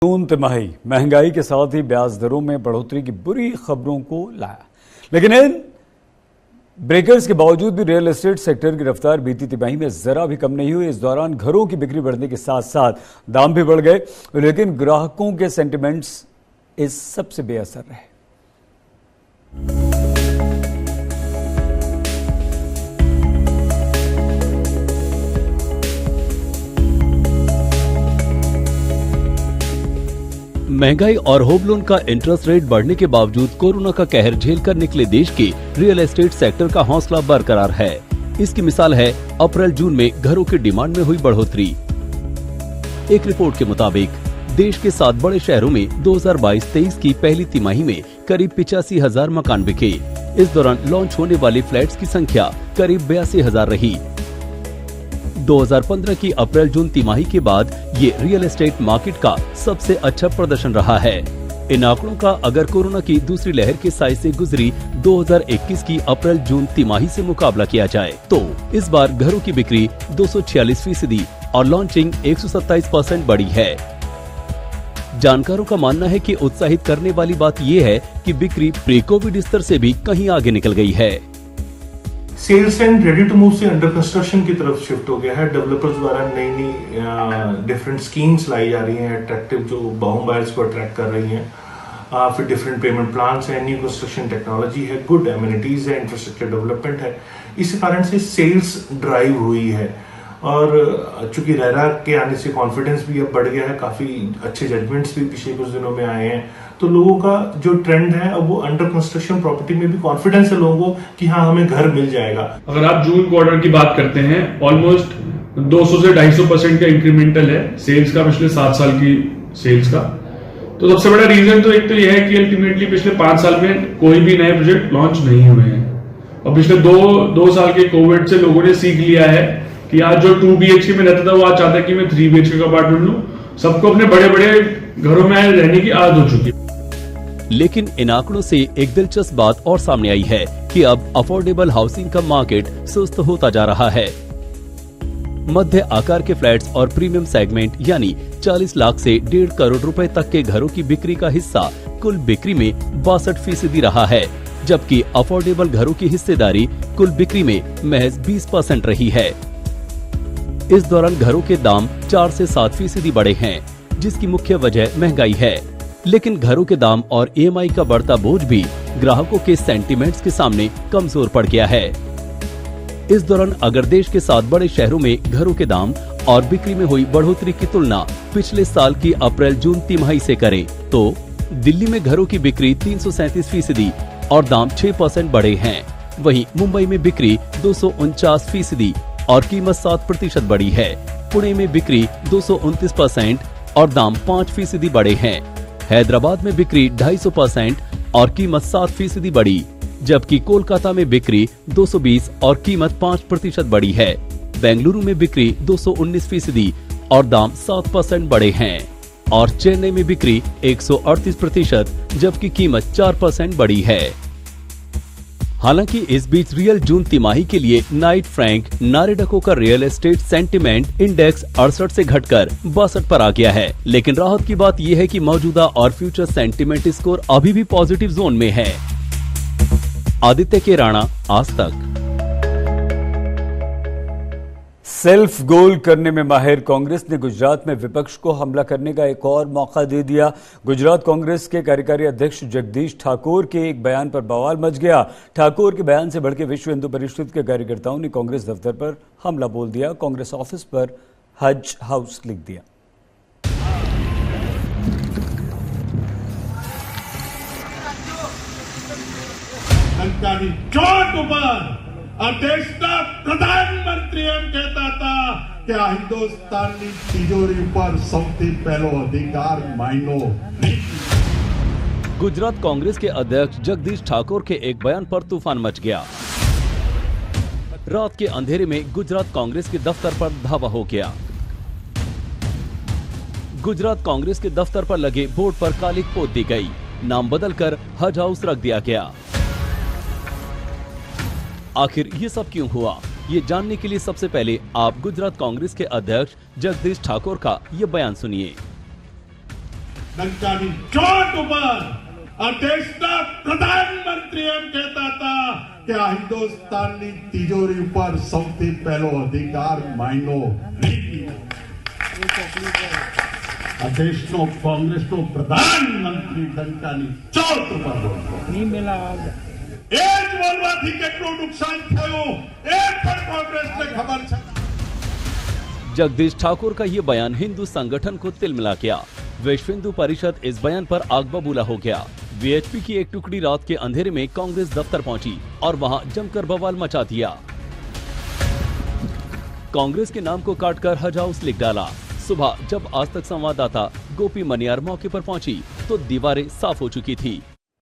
जून तिमाही महंगाई के साथ ही ब्याज दरों में बढ़ोतरी की बुरी खबरों को लाया, लेकिन इन ब्रेकर्स के बावजूद भी रियल एस्टेट सेक्टर की रफ्तार बीती तिमाही में जरा भी कम नहीं हुई। इस दौरान घरों की बिक्री बढ़ने के साथ साथ दाम भी बढ़ गए, लेकिन ग्राहकों के सेंटिमेंट्स इस सबसे बेअसर रहे। महंगाई और होम लोन का इंटरेस्ट रेट बढ़ने के बावजूद कोरोना का कहर झेलकर निकले देश के रियल एस्टेट सेक्टर का हौसला बरकरार है। इसकी मिसाल है अप्रैल जून में घरों की डिमांड में हुई बढ़ोतरी। एक रिपोर्ट के मुताबिक देश के 7 बड़े शहरों में 2022-23 की पहली तिमाही में करीब 85,000 मकान बिके। इस दौरान लॉन्च होने वाली फ्लैट्स की संख्या करीब 82,000 रही। 2015 की अप्रैल जून तिमाही के बाद ये रियल एस्टेट मार्केट का सबसे अच्छा प्रदर्शन रहा है। इन आंकड़ों का अगर कोरोना की दूसरी लहर के साय से गुजरी 2021 की अप्रैल जून तिमाही से मुकाबला किया जाए तो इस बार घरों की बिक्री 246% और लॉन्चिंग 127% बढ़ी है। जानकारों का मानना है कि उत्साहित करने वाली बात ये है कि बिक्री प्री कोविड स्तर से भी कहीं आगे निकल गई है। Sales and ready to move से अंडर कंस्ट्रक्शन की तरफ शिफ्ट हो गया है। डेवलपर्स द्वारा नई नई डिफरेंट स्कीम्स लाई जा रही हैं, अट्रैक्टिव जो होम बायर्स को अट्रैक्ट कर रही हैं। फिर डिफरेंट पेमेंट प्लान्स है, न्यू कंस्ट्रक्शन टेक्नोलॉजी है, गुड एमिनिटीज है, इंफ्रास्ट्रक्चर डेवलपमेंट है। इसी कारण से सेल्स ड्राइव हुई है और चूंकि रेरा के आने से कॉन्फिडेंस भी अब बढ़ गया है, काफी अच्छे जजमेंट्स भी पिछले कुछ दिनों में आए हैं, तो लोगों का जो ट्रेंड है अब वो अंडर कंस्ट्रक्शन प्रॉपर्टी में भी कॉन्फिडेंस है लोगों को कि हाँ हमें घर मिल जाएगा। अगर आप जून क्वार्टर की बात करते हैं, ऑलमोस्ट 200 से 250% का इंक्रीमेंटल है सेल्स का पिछले 7 साल की सेल्स का। तो सबसे बड़ा रीजन तो एक तो यह है कि अल्टीमेटली पिछले 5 साल में कोई भी नए प्रोजेक्ट लॉन्च नहीं हुए हैं और पिछले दो साल के कोविड से लोगों ने सीख लिया है कि आज जो 2 BHK में रहता था वो आज चाहता है कि मैं 3 BHK का अपार्टमेंट लूं। सबको अपने बड़े बड़े घरों में रहने की आदत हो चुकी है। लेकिन इन आंकड़ों से एक दिलचस्प बात और सामने आई है कि अब अफोर्डेबल हाउसिंग का मार्केट सुस्त होता जा रहा है। मध्य आकार के फ्लैट्स और प्रीमियम सेगमेंट यानी 40 लाख से 1.5 करोड़ रुपए तक के घरों की बिक्री का हिस्सा कुल बिक्री में 62% रहा है, जबकि अफोर्डेबल घरों की हिस्सेदारी कुल बिक्री में महज 20% रही है। इस दौरान घरों के दाम 4 से 7% बढ़े हैं, जिसकी मुख्य वजह महंगाई है। लेकिन घरों के दाम और EMI का बढ़ता बोझ भी ग्राहकों के सेंटिमेंट्स के सामने कमजोर पड़ गया है। इस दौरान अगर देश के 7 बड़े शहरों में घरों के दाम और बिक्री में हुई बढ़ोतरी की तुलना पिछले साल की अप्रैल जून तिमाही से करें तो दिल्ली में घरों की बिक्री 337% और दाम 6% बढ़े हैं। वहीं मुंबई में बिक्री 249% और कीमत 7% बढ़ी है। पुणे में बिक्री 229% और दाम 5% बढ़े हैं। हैदराबाद में बिक्री 250% और कीमत 7% बढ़ी, जबकि कोलकाता में बिक्री 220 और कीमत 5% बढ़ी है। बेंगलुरु में बिक्री 219% और दाम 7% बढ़े हैं और चेन्नई में बिक्री 138% जबकि कीमत 4% बढ़ी है। हालांकि इस बीच रियल जून तिमाही के लिए नाइट फ्रैंक नारेडको का रियल एस्टेट सेंटिमेंट इंडेक्स 68 से घटकर 62 पर आ गया है। लेकिन राहत की बात यह है कि मौजूदा और फ्यूचर सेंटिमेंट स्कोर अभी भी पॉजिटिव जोन में है। आदित्य के राणा, आज तक। सेल्फ गोल करने में माहिर कांग्रेस ने गुजरात में विपक्ष को हमला करने का एक और मौका दे दिया। गुजरात कांग्रेस के कार्यकारी अध्यक्ष जगदीश ठाकुर के एक बयान पर बवाल मच गया। ठाकुर के बयान से भड़के विश्व हिंदू परिषद के कार्यकर्ताओं ने कांग्रेस दफ्तर पर हमला बोल दिया। कांग्रेस ऑफिस पर हज हाउस लिख दिया। देशना प्रधानमंत्री एम कहता था कि हिंदुस्तानी तिजोरी पर सौથી पहलो अधिकार मायनो नहीं। गुजरात कांग्रेस के अध्यक्ष जगदीश ठाकुर के एक बयान पर तूफान मच गया। रात के अंधेरे में गुजरात कांग्रेस के दफ्तर पर धावा हो गया। गुजरात कांग्रेस के दफ्तर पर लगे बोर्ड पर कालिक पोत दी गई। नाम बदलकर हज हाउस रख दिया गया। आखिर ये सब क्यों हुआ, ये जानने के लिए सबसे पहले आप गुजरात कांग्रेस के अध्यक्ष जगदीश ठाकुर का ये बयान सुनिए। डंकानी चोट पर और देशना प्रधानमंत्री एम कहता था कि आ हिंदुस्तानी तिजोरी पर સૌથી પહેલો અધિકાર માઇનોરિટી આ દેશનો કોંગ્રેસનો પ્રધાનમંત્રી ડંકાની ચોટ પર બોલતો એ જ બોલવાથી કેટલું નુકસાન થયું એ પણ કોંગ્રેસને ખબર છે। जगदीश ठाकुर का ये बयान हिंदू संगठन को तिलमिला गया। विश्व हिंदू परिषद इस बयान पर आग बबूला हो गया। वीएचपी की एक टुकड़ी रात के अंधेरे में कांग्रेस दफ्तर पहुंची और वहां जमकर बवाल मचा दिया। कांग्रेस के नाम को काटकर हज हाउस लिख डाला। सुबह जब आज तक संवाददाता गोपी मनियार मौके पर पहुंची तो दीवारें साफ हो चुकी थी।